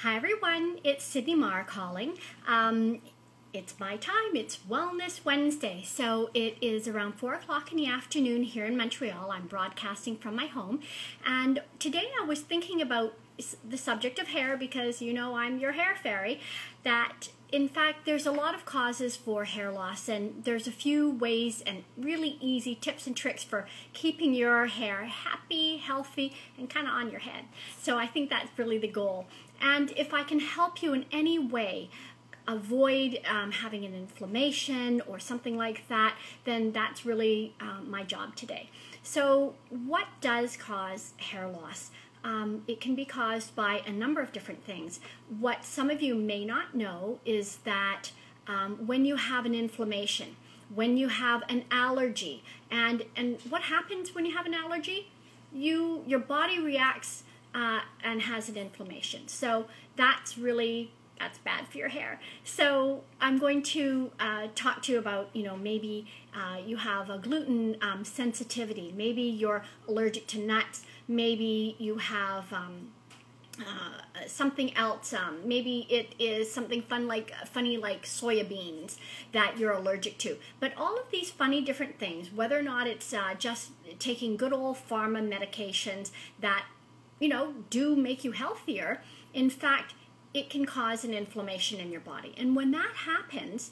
Hi everyone, it's Sydney Marr calling. It's my time, it's Wellness Wednesday. So it is around 4 o'clock in the afternoon here in Montreal. I'm broadcasting from my home. And today I was thinking about the subject of hair because you know I'm your hair fairy, that in fact there's a lot of causes for hair loss, and there's a few ways and really easy tips and tricks for keeping your hair happy, healthy, and kind of on your head. So I think that's really the goal. And if I can help you in any way avoid having an inflammation or something like that, then that's really my job today. So what does cause hair loss? It can be caused by a number of different things. What some of you may not know is that when you have an inflammation, when you have an allergy, and what happens when you have an allergy? Your body reacts and has an inflammation. So that's bad for your hair. So I'm going to talk to you about, maybe you have a gluten sensitivity, maybe you're allergic to nuts, maybe you have something else, maybe it is something funny like soya beans that you're allergic to. But all of these funny different things, whether or not it's just taking good old pharma medications that do make you healthier, in fact it can cause an inflammation in your body. And when that happens,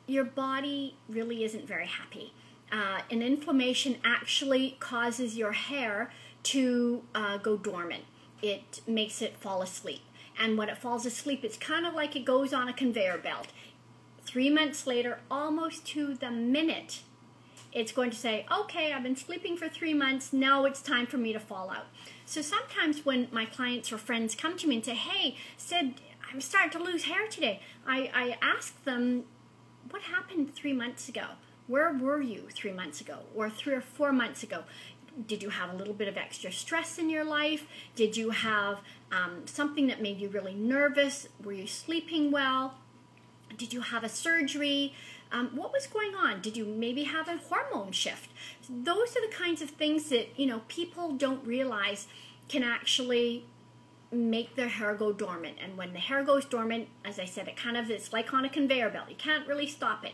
your body really isn't very happy. An inflammation actually causes your hair to go dormant. It makes it fall asleep. And when it falls asleep, it's kind of like it goes on a conveyor belt. 3 months later, almost to the minute, it's going to say, okay, I've been sleeping for 3 months, now it's time for me to fall out. So sometimes when my clients or friends come to me and say, hey, Sid, I'm starting to lose hair today, I ask them, what happened 3 months ago? Where were you 3 months ago or 3 or 4 months ago? Did you have a little bit of extra stress in your life? Did you have something that made you really nervous? Were you sleeping well? Did you have a surgery? What was going on? Did you maybe have a hormone shift? Those are the kinds of things that, people don't realize can actually make their hair go dormant. And when the hair goes dormant, as I said, it's like on a conveyor belt. You can't really stop it.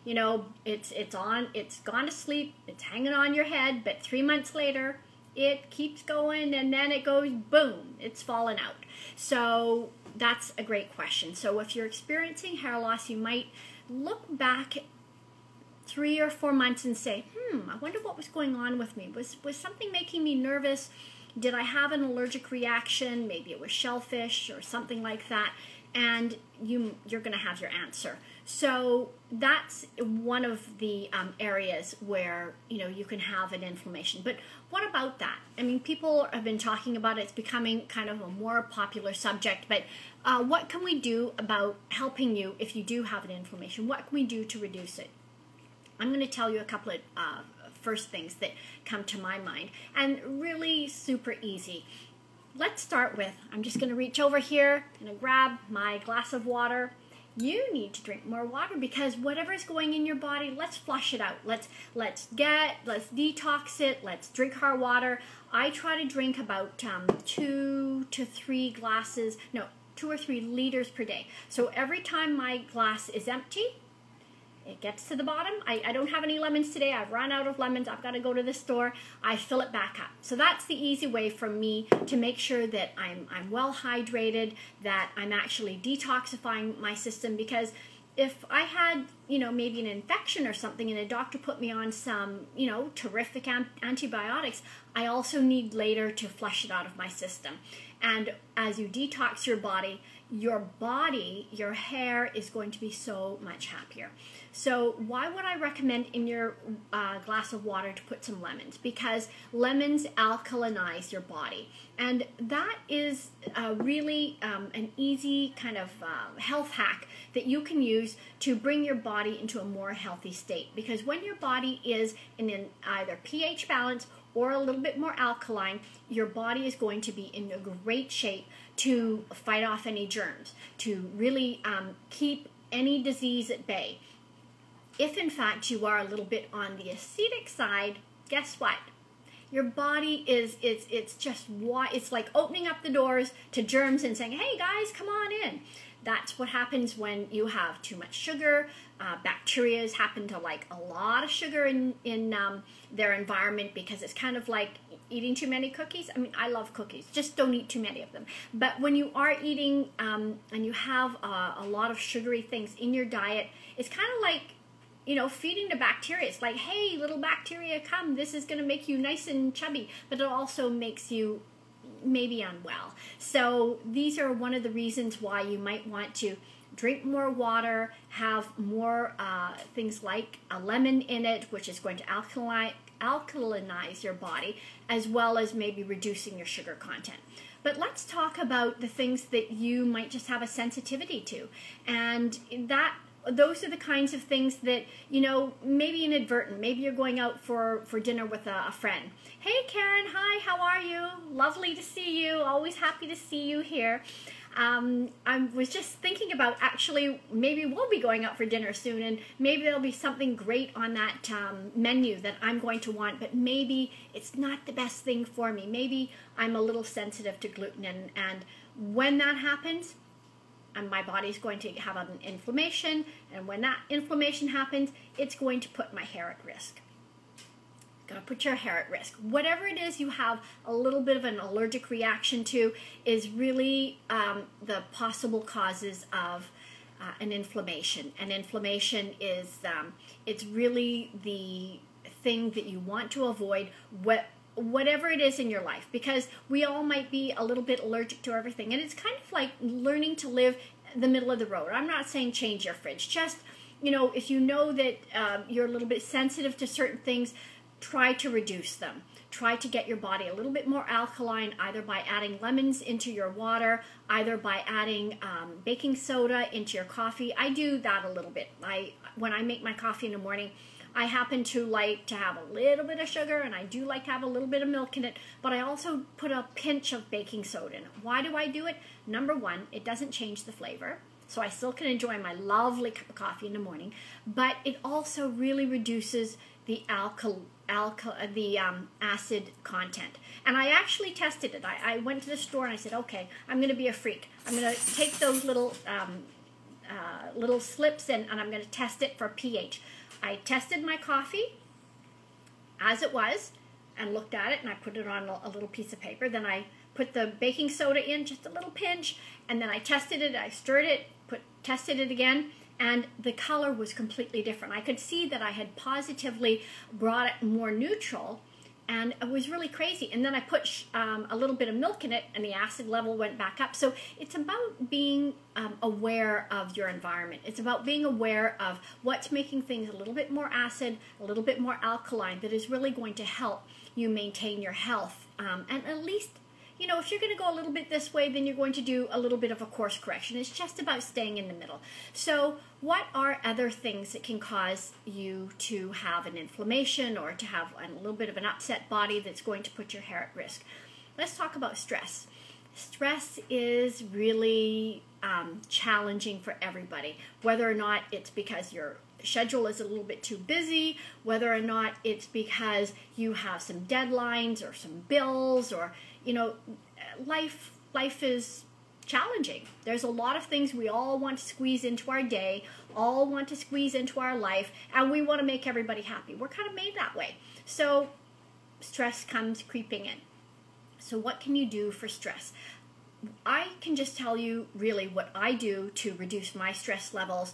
It's gone to sleep, it's hanging on your head, but 3 months later, it keeps going, and then it goes boom, it's fallen out. So that's a great question. So if you're experiencing hair loss, you might look back 3 or 4 months and say, I wonder what was going on with me. Was something making me nervous? Did I have an allergic reaction? Maybe it was shellfish or something like that. And you're going to have your answer. So that's one of the areas where you can have an inflammation. But what about that? I mean, people have been talking about it. It's becoming kind of a more popular subject. But what can we do about helping you if you do have an inflammation? What can we do to reduce it? I'm going to tell you a couple of first things that come to my mind, and really super easy. Let's start with, I'm just going to reach over here and grab my glass of water. You need to drink more water because whatever's going in your body, let's flush it out. Let's detox it. Let's drink our water. I try to drink about 2 to 3 glasses, no, 2 or 3 liters per day. So every time my glass is empty, it gets to the bottom. I don't have any lemons today. I've run out of lemons. I've got to go to the store. I fill it back up. So that's the easy way for me to make sure that I'm well hydrated, that I'm actually detoxifying my system. Because if I had, maybe an infection or something and a doctor put me on some, terrific antibiotics, I also need later to flush it out of my system. And as you detox your hair is going to be so much happier. So why would I recommend in your glass of water to put some lemons? Because lemons alkalinize your body. And that is really an easy kind of health hack that you can use to bring your body into a more healthy state. Because when your body is in an either pH balance or a little bit more alkaline, your body is going to be in a great shape to fight off any germs, to really keep any disease at bay. If in fact you are a little bit on the acidic side, guess what? Your body it's just why it's like opening up the doors to germs and saying, hey guys, come on in. That's what happens when you have too much sugar. Bacteria happen to like a lot of sugar in their environment, because it's kind of like eating too many cookies. I mean, I love cookies, just don't eat too many of them. But when you are eating and you have a lot of sugary things in your diet, it's kind of like, you know, feeding the bacteria. It's like, hey, little bacteria, come. This is going to make you nice and chubby, but it also makes you maybe unwell. So these are one of the reasons why you might want to drink more water, have more things like a lemon in it, which is going to alkalinize your body, as well as maybe reducing your sugar content. But let's talk about the things that you might just have a sensitivity to. And those are the kinds of things that, you know, maybe inadvertent. Maybe you're going out for dinner with a friend. Hey Karen, hi, how are you? Lovely to see you. Always happy to see you here. I was just thinking about, actually, maybe we'll be going out for dinner soon, and maybe there'll be something great on that menu that I'm going to want, but maybe it's not the best thing for me. Maybe I'm a little sensitive to gluten, and when that happens, and my body's going to have an inflammation, and when that inflammation happens, it's going to put my hair at risk. Going to put your hair at risk. Whatever it is you have a little bit of an allergic reaction to is really the possible causes of an inflammation. And inflammation is it's really the thing that you want to avoid, whatever it is in your life, because we all might be a little bit allergic to everything. And it's kind of like learning to live the middle of the road. I'm not saying change your fridge. Just, you know, if you know that you're a little bit sensitive to certain things, try to reduce them. Try to get your body a little bit more alkaline, either by adding lemons into your water, either by adding baking soda into your coffee. I do that a little bit. When I make my coffee in the morning, I happen to like to have a little bit of sugar, and I do like to have a little bit of milk in it, but I also put a pinch of baking soda in it. Why do I do it? Number one, it doesn't change the flavor, so I still can enjoy my lovely cup of coffee in the morning, but it also really reduces the acid content. And I actually tested it. I went to the store and I said, okay, I'm going to be a freak. I'm going to take those little slips and I'm going to test it for pH. I tested my coffee as it was and looked at it, and I put it on a little piece of paper. Then I put the baking soda in, just a little pinch, and then I tested it, I stirred it, tested it again, and the color was completely different. I could see that I had positively brought it more neutral, and it was really crazy. And then I put a little bit of milk in it, and the acid level went back up. So it's about being aware of your environment. It's about being aware of what's making things a little bit more acid, a little bit more alkaline, that is really going to help you maintain your health. And at least, you know, if you're going to go a little bit this way, then you're going to do a little bit of a course correction. It's just about staying in the middle. So what are other things that can cause you to have an inflammation or to have a little bit of an upset body that's going to put your hair at risk? Let's talk about stress. Stress is really challenging for everybody, whether or not it's because your schedule is a little bit too busy, whether or not it's because you have some deadlines or some bills, or, you know, life is challenging. There's a lot of things we all want to squeeze into our day, all want to squeeze into our life, and we want to make everybody happy. We're kind of made that way. So stress comes creeping in. So what can you do for stress? I can just tell you really what I do to reduce my stress levels.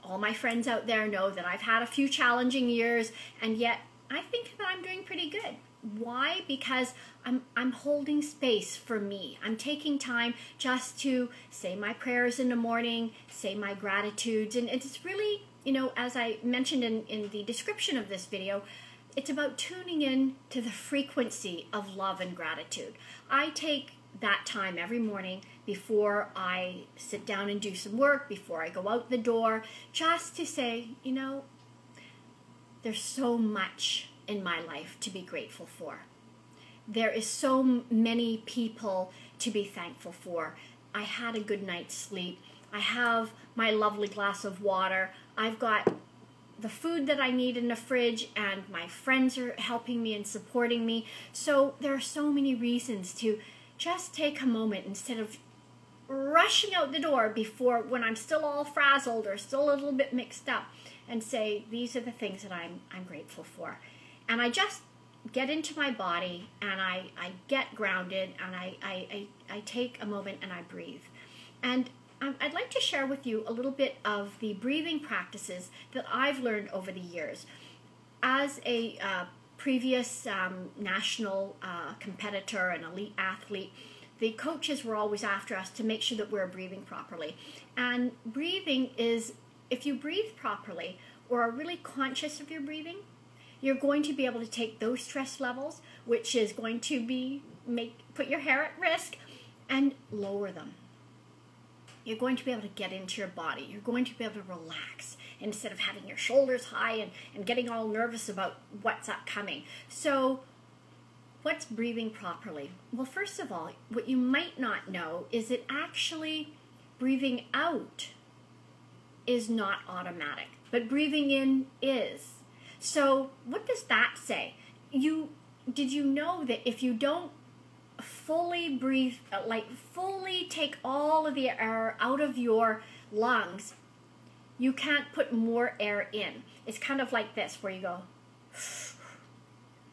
All my friends out there know that I've had a few challenging years, and yet I think that I'm doing pretty good. Why? Because I'm holding space for me. I'm taking time just to say my prayers in the morning, say my gratitudes, and it's really, you know, as I mentioned in the description of this video, it's about tuning in to the frequency of love and gratitude. I take that time every morning before I sit down and do some work, before I go out the door, just to say, you know, there's so much in my life to be grateful for. There is so many people to be thankful for. I had a good night's sleep. I have my lovely glass of water. I've got the food that I need in the fridge, and my friends are helping me and supporting me. So there are so many reasons to just take a moment instead of rushing out the door before, when I'm still all frazzled or still a little bit mixed up, and say, these are the things that I'm grateful for. And I just get into my body, and I get grounded, and I take a moment and I breathe. And I'd like to share with you a little bit of the breathing practices that I've learned over the years. As a previous national competitor and elite athlete, the coaches were always after us to make sure that we're breathing properly. And breathing is, if you breathe properly or are really conscious of your breathing, you're going to be able to take those stress levels, which is going to put your hair at risk, and lower them. You're going to be able to get into your body. You're going to be able to relax instead of having your shoulders high and getting all nervous about what's upcoming. So what's breathing properly? Well, first of all, what you might not know is that actually breathing out is not automatic, but breathing in is. So what does that say? Did you know that if you don't fully breathe, fully take all of the air out of your lungs, you can't put more air in? It's kind of like this, where you go,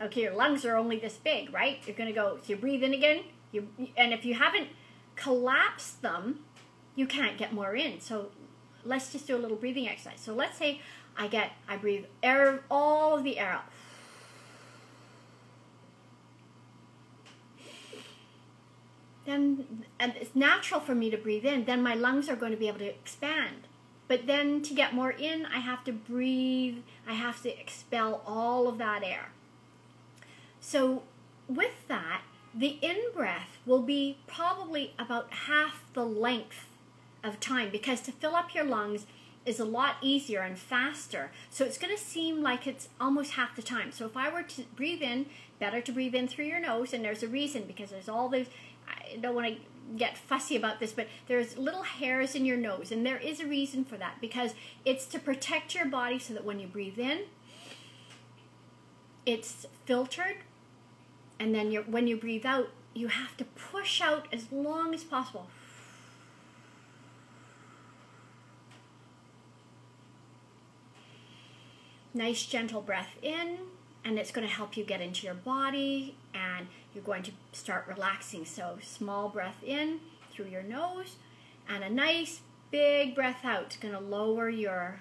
okay, your lungs are only this big, right? You're going to go, so you breathe in again, and if you haven't collapsed them, you can't get more in. So let's just do a little breathing exercise. So let's say I breathe air, all of the air out. And it's natural for me to breathe in, then my lungs are going to be able to expand. But then to get more in, I have to breathe, I have to expel all of that air. So with that, the in-breath will be probably about half the length of time, because to fill up your lungs is a lot easier and faster. So it's going to seem like it's almost half the time. So if I were to breathe in, better to breathe in through your nose, and there's a reason, because there's all those, I don't want to get fussy about this, but there's little hairs in your nose, and there is a reason for that, because it's to protect your body so that when you breathe in, it's filtered, and then when you breathe out, you have to push out as long as possible. Nice gentle breath in, and it's going to help you get into your body, and you're going to start relaxing. So small breath in through your nose, and a nice big breath out. It's going to lower your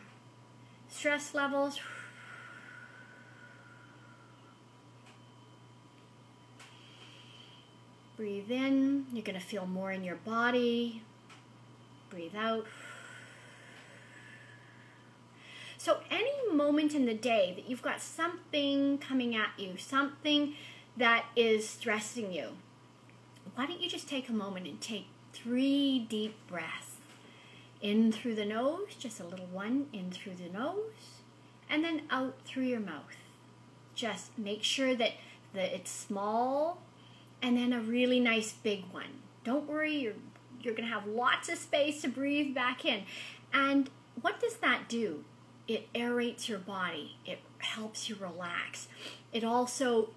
stress levels. Breathe in, you're going to feel more in your body. Breathe out. So any moment in the day that you've got something coming at you, something that is stressing you, why don't you just take a moment and take 3 deep breaths. In through the nose, just a little one, in through the nose, and then out through your mouth. Just make sure that it's small, and then a really nice big one. Don't worry, you're going to have lots of space to breathe back in. And what does that do? It aerates your body. It helps you relax. It also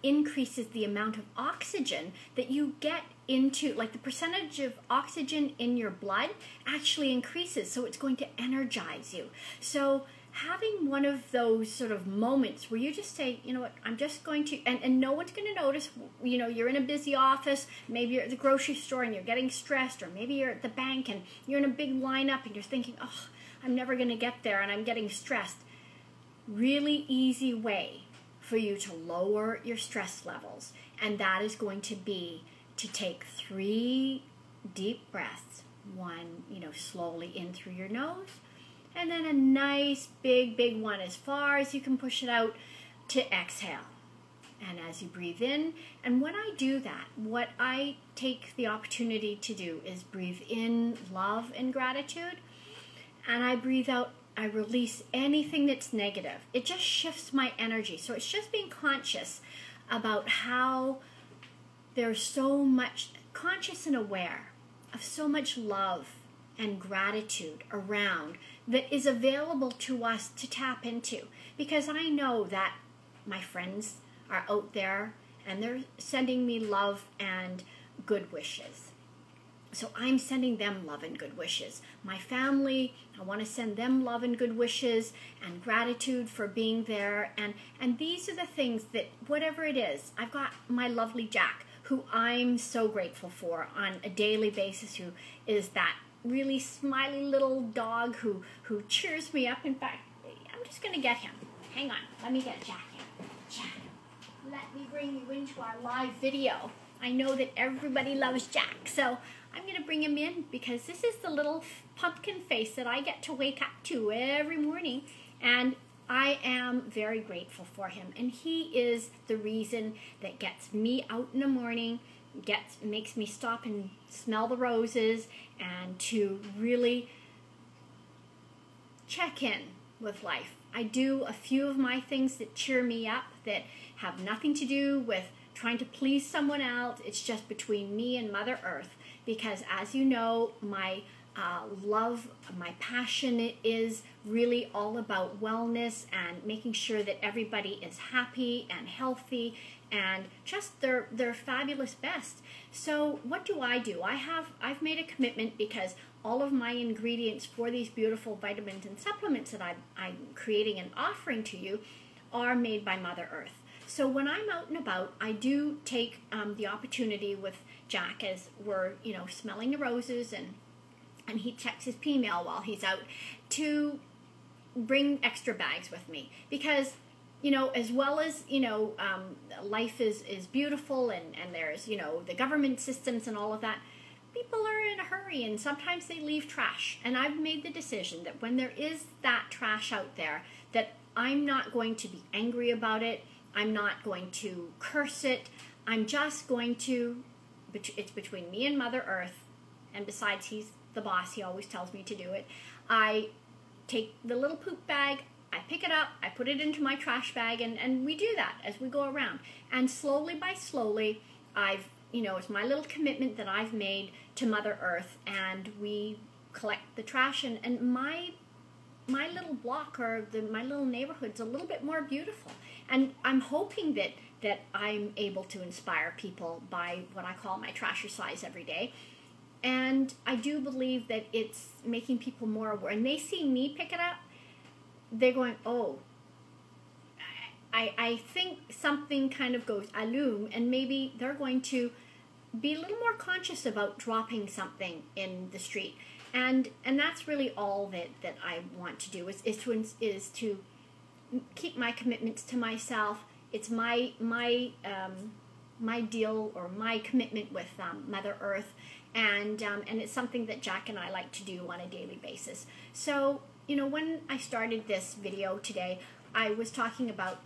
increases the amount of oxygen that you get into, like the percentage of oxygen in your blood actually increases, so it's going to energize you. So having one of those sort of moments where you just say, you know what, I'm just going to, and no one's going to notice, you know, you're in a busy office, maybe you're at the grocery store and you're getting stressed, or maybe you're at the bank and you're in a big lineup and you're thinking, oh, I'm never going to get there and I'm getting stressed. Really easy way for you to lower your stress levels, and that is going to be to take 3 deep breaths. One, slowly in through your nose, and then a nice big one as far as you can push it out to exhale. And as you breathe in, and when I do that, what I take the opportunity to do is breathe in love and gratitude, and I breathe out, I release anything that's negative. It just shifts my energy. So it's just being conscious about how there's so much, conscious and aware of so much love and gratitude around that is available to us to tap into. Because I know that my friends are out there and they're sending me love and good wishes. So I'm sending them love and good wishes. My family, I want to send them love and good wishes and gratitude for being there. And these are the things that, whatever it is, I've got my lovely Jack, who I'm so grateful for on a daily basis, who is that really smiley little dog who cheers me up. In fact, I'm just going to get him. Hang on. Let me get Jack in. Jack, let me bring you into our live video. I know that everybody loves Jack, so I'm going to bring him in because this is the little pumpkin face that I get to wake up to every morning, and I am very grateful for him. And he is the reason that gets me out in the morning, makes me stop and smell the roses, and to really check in with life. I do a few of my things that cheer me up that have nothing to do with trying to please someone else. It's just between me and Mother Earth. Because as you know, my love, my passion is really all about wellness and making sure that everybody is happy and healthy and just their fabulous best. So what do? I've made a commitment, because all of my ingredients for these beautiful vitamins and supplements that I'm creating and offering to you are made by Mother Earth. So when I'm out and about, I do take the opportunity with Jack, as we're, smelling the roses and he checks his pee mail while he's out, to bring extra bags with me. Because, as well as, life is beautiful and there's, the government systems and all of that, people are in a hurry and sometimes they leave trash. And I've made the decision that when there is that trash out there, that I'm not going to be angry about it. I'm not going to curse it. I'm just going to, it's between me and Mother Earth, and besides, he's the boss, he always tells me to do it. I take the little poop bag, I pick it up, I put it into my trash bag, and we do that as we go around. And slowly by slowly, it's my little commitment that I've made to Mother Earth, and we collect the trash, and my little block, or my little neighborhood's a little bit more beautiful. And I'm hoping that I'm able to inspire people by what I call my trashercise every day. And I do believe that it's making people more aware. And they see me pick it up, they're going, oh, I think something kind of goes alum, and maybe they're going to be a little more conscious about dropping something in the street. And that's really all that I want to do is to keep my commitments to myself. It's my deal, or my commitment with Mother Earth, and it's something that Jack and I like to do on a daily basis. So when I started this video today, I was talking about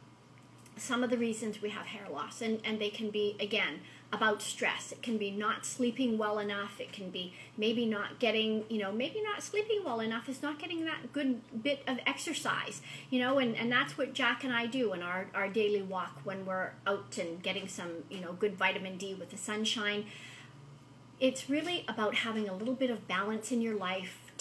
some of the reasons we have hair loss, and they can be, again, about stress. It can be not sleeping well enough. It can be maybe not getting, maybe not sleeping well enough is not getting that good bit of exercise, and that's what Jack and I do in our daily walk when we're out and getting some, good vitamin D with the sunshine. It's really about having a little bit of balance in your life,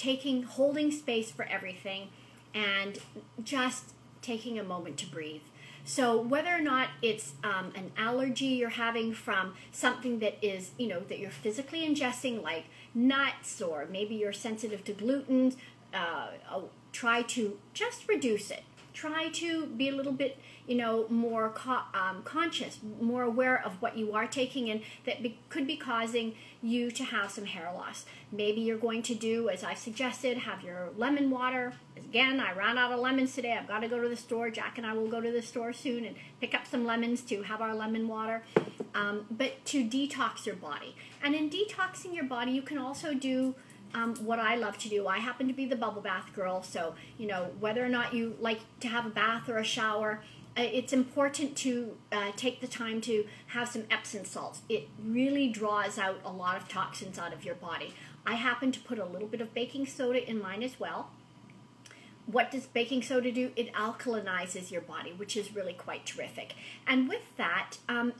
holding space for everything, and just taking a moment to breathe. So whether or not it's an allergy you're having from something that is, that you're physically ingesting, like nuts, or maybe you're sensitive to gluten, try to just reduce it. Try to be a little bit, more conscious, more aware of what you are taking in that could be causing you to have some hair loss. Maybe you're going to do, as I suggested, have your lemon water. Again, I ran out of lemons today. I've got to go to the store. Jack and I will go to the store soon and pick up some lemons to have our lemon water. But to detox your body. And in detoxing your body, you can also do what I love to do. I happen to be the bubble bath girl, so whether or not you like to have a bath or a shower, it's important to take the time to have some Epsom salts. It really draws out a lot of toxins out of your body. I happen to put a little bit of baking soda in mine as well. What does baking soda do? It alkalinizes your body, which is really quite terrific. And with that,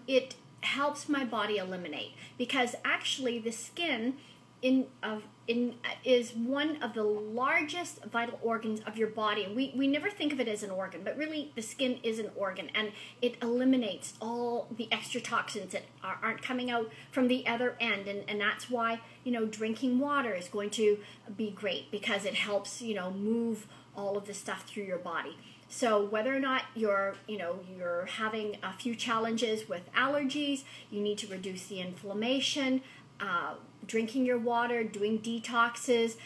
it helps my body eliminate, because actually the skin is one of the largest vital organs of your body. And we never think of it as an organ, but really the skin is an organ, and it eliminates all the extra toxins that aren't coming out from the other end. And that's why, drinking water is going to be great, because it helps, move all of the stuff through your body. So whether or not you're having a few challenges with allergies, you need to reduce the inflammation, drinking your water, doing detoxes,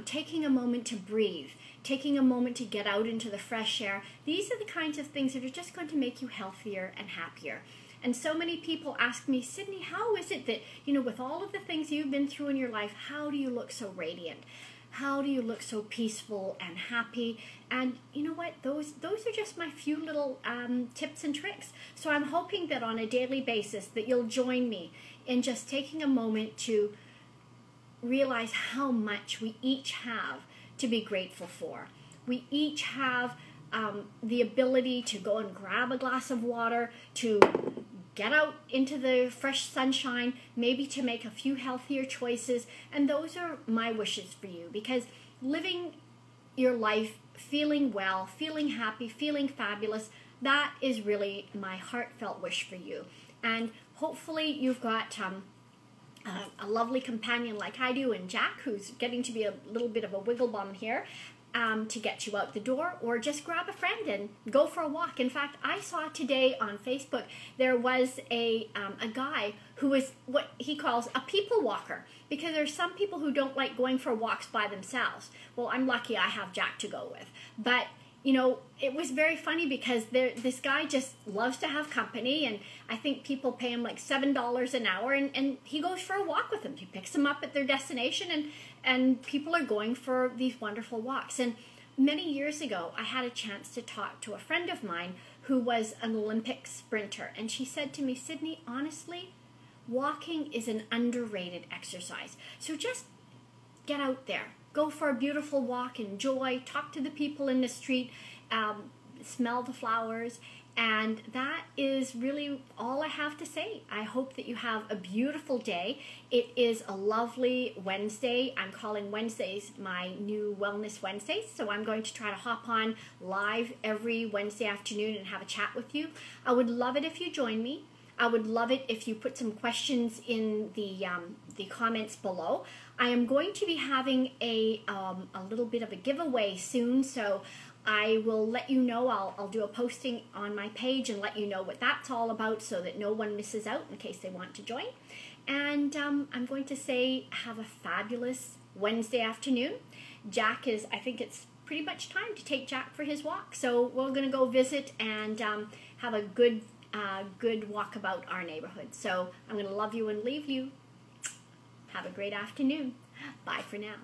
taking a moment to breathe, taking a moment to get out into the fresh air. These are the kinds of things that are just going to make you healthier and happier. And so many people ask me, Sydney, how is it that, with all of the things you've been through in your life, how do you look so radiant? How do you look so peaceful and happy? And you know what? Those are just my few little tips and tricks. So I'm hoping that on a daily basis that you'll join me in just taking a moment to realize how much we each have to be grateful for. We each have the ability to go and grab a glass of water, to get out into the fresh sunshine, maybe to make a few healthier choices. And those are my wishes for you, because living your life feeling well, feeling happy, feeling fabulous, that is really my heartfelt wish for you. And hopefully you've got a lovely companion like I do, and Jack, who's getting to be a little bit of a wiggle bum here, to get you out the door, or just grab a friend and go for a walk. In fact, I saw today on Facebook there was a guy who was what he calls a people walker, because there's some people who don't like going for walks by themselves. Well, I'm lucky I have Jack to go with. But it was very funny, because this guy just loves to have company, and I think people pay him like $7 an hour, and he goes for a walk with them. He picks them up at their destination, and people are going for these wonderful walks. And many years ago, I had a chance to talk to a friend of mine who was an Olympic sprinter, and she said to me, Sydney, honestly, walking is an underrated exercise. So just get out there. Go for a beautiful walk, enjoy, talk to the people in the street, smell the flowers, and that is really all I have to say. I hope that you have a beautiful day. It is a lovely Wednesday. I'm calling Wednesdays my new Wellness Wednesdays, so I'm going to try to hop on live every Wednesday afternoon and have a chat with you. I would love it if you join me. I would love it if you put some questions in the comments below. I am going to be having a little bit of a giveaway soon, so I will let you know. I'll do a posting on my page and let you know what that's all about, so that no one misses out in case they want to join. And I'm going to say have a fabulous Wednesday afternoon. Jack is, I think it's pretty much time to take Jack for his walk, so we're going to go visit and have a good walk about our neighborhood. So I'm going to love you and leave you. Have a great afternoon. Bye for now.